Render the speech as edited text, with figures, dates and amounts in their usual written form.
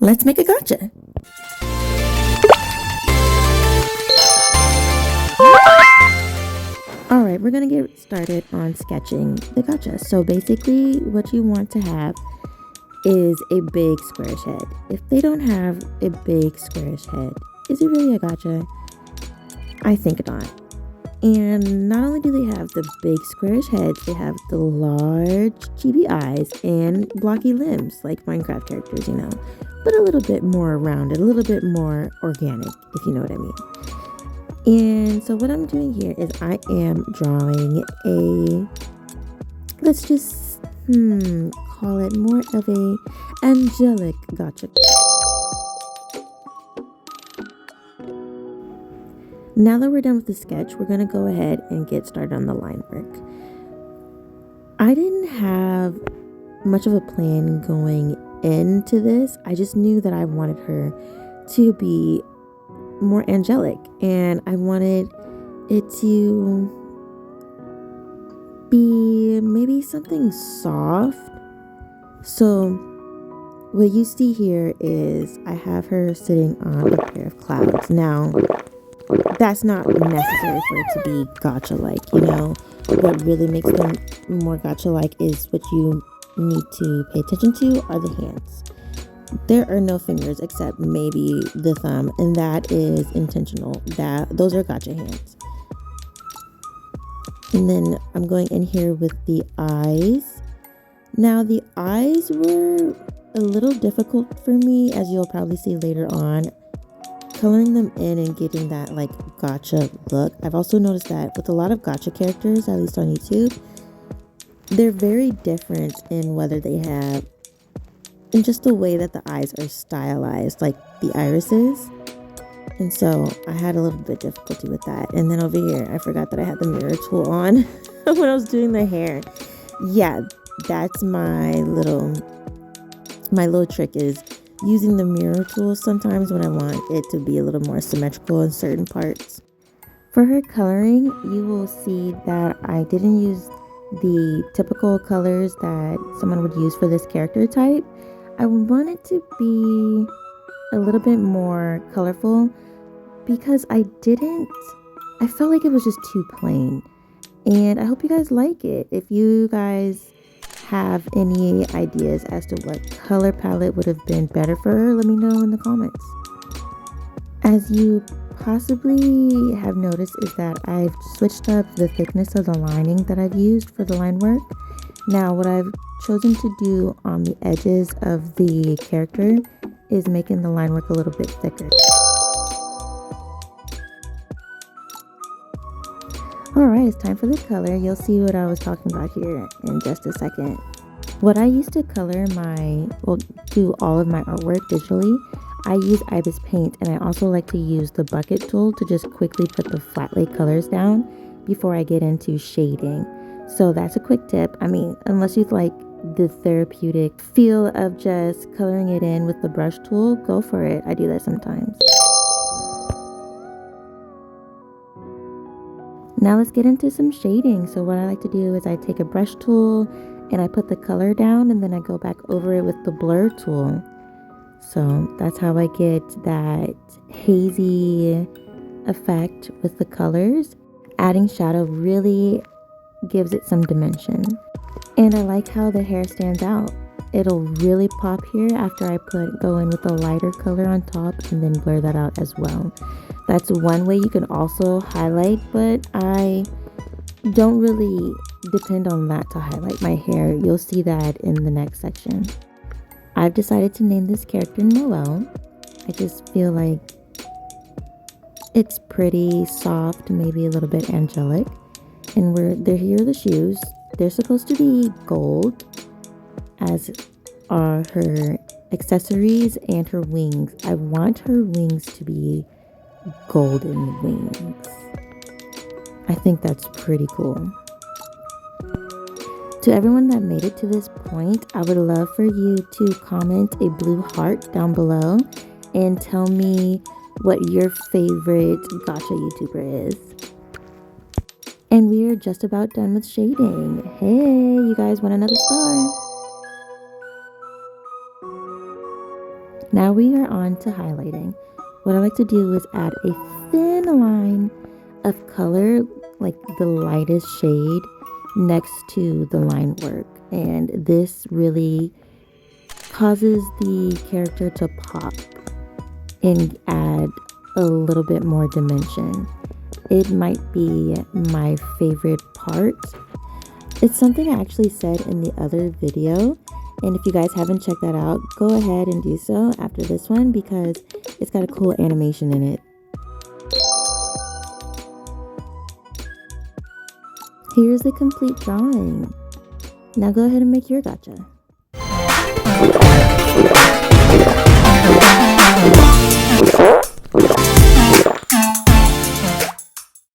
Let's make a gacha. Alright, we're gonna get started on sketching the gacha. So basically what you want to have is a big squarish head. If they don't have a big squarish head, is it really a gacha? I think not. And not only do they have the big squarish heads, they have the large chibi eyes and blocky limbs like Minecraft characters, you know, but a little bit more rounded, a little bit more organic, if you know what I mean. And so what I'm doing here is I am drawing a, let's just call it more of a angelic gacha. Now that we're done with the sketch, we're going to go ahead and get started on the line work. I didn't have much of a plan going into this. I just knew that I wanted her to be more angelic, and I wanted it to be maybe something soft. So what you see here is I have her sitting on a pair of clouds. Now, that's not necessary for it to be gacha-like, you know. What really makes them more gacha-like is what you need to pay attention to are the hands. There are no fingers except maybe the thumb, and that is intentional. Those are gacha hands. And then I'm going in here with the eyes. Now the eyes were a little difficult for me, as you'll probably see later on. Coloring them in and getting that like gacha look. I've also noticed that with a lot of gacha characters, at least on YouTube, they're very different in whether they have, in just the way that the eyes are stylized, like the irises. And so I had a little bit of difficulty with that. And then over here, I forgot that I had the mirror tool on when I was doing the hair. Yeah, that's my little trick, is using the mirror tool sometimes when I want it to be a little more symmetrical in certain parts. For her coloring, you will see that I didn't use the typical colors that someone would use for this character type. I wanted to be a little bit more colorful because I felt like it was just too plain. And I hope you guys like it. If you guys have any ideas as to what color palette would have been better for her, let me know in the comments. As you possibly have noticed, is that I've switched up the thickness of the lining that I've used for the line work. Now what I've chosen to do on the edges of the character is making the line work a little bit thicker. Alright, it's time for the color. You'll see what I was talking about here in just a second. What I used to do all of my artwork digitally, I use Ibis Paint, and I also like to use the bucket tool to just quickly put the flat lay colors down before I get into shading. So that's a quick tip. I mean, unless you like the therapeutic feel of just coloring it in with the brush tool, go for it. I do that sometimes. Now let's get into some shading. So what I like to do is I take a brush tool and I put the color down, and then I go back over it with the blur tool. So that's how I get that hazy effect with the colors. Adding shadow really gives it some dimension. And I like how the hair stands out. It'll really pop here after I go in with a lighter color on top and then blur that out as well. That's one way you can also highlight, but I don't really depend on that to highlight my hair. You'll see that in the next section. I've decided to name this character Noelle. I just feel like it's pretty soft, maybe a little bit angelic. And here are the shoes. They're supposed to be gold, as are her accessories and her wings. I want her wings to be golden wings. I think that's pretty cool. To everyone that made it to this point, I would love for you to comment a blue heart down below and tell me what your favorite gacha YouTuber is. And we are just about done with shading. Hey, you guys want another star? Now we are on to highlighting. What I like to do is add a thin line of color, like the lightest shade, next to the line work. And this really causes the character to pop and add a little bit more dimension. It might be my favorite part. It's something I actually said in the other video, and if you guys haven't checked that out, go ahead and do so after this one because it's got a cool animation in it. Here's the complete drawing. Now go ahead and make your gacha.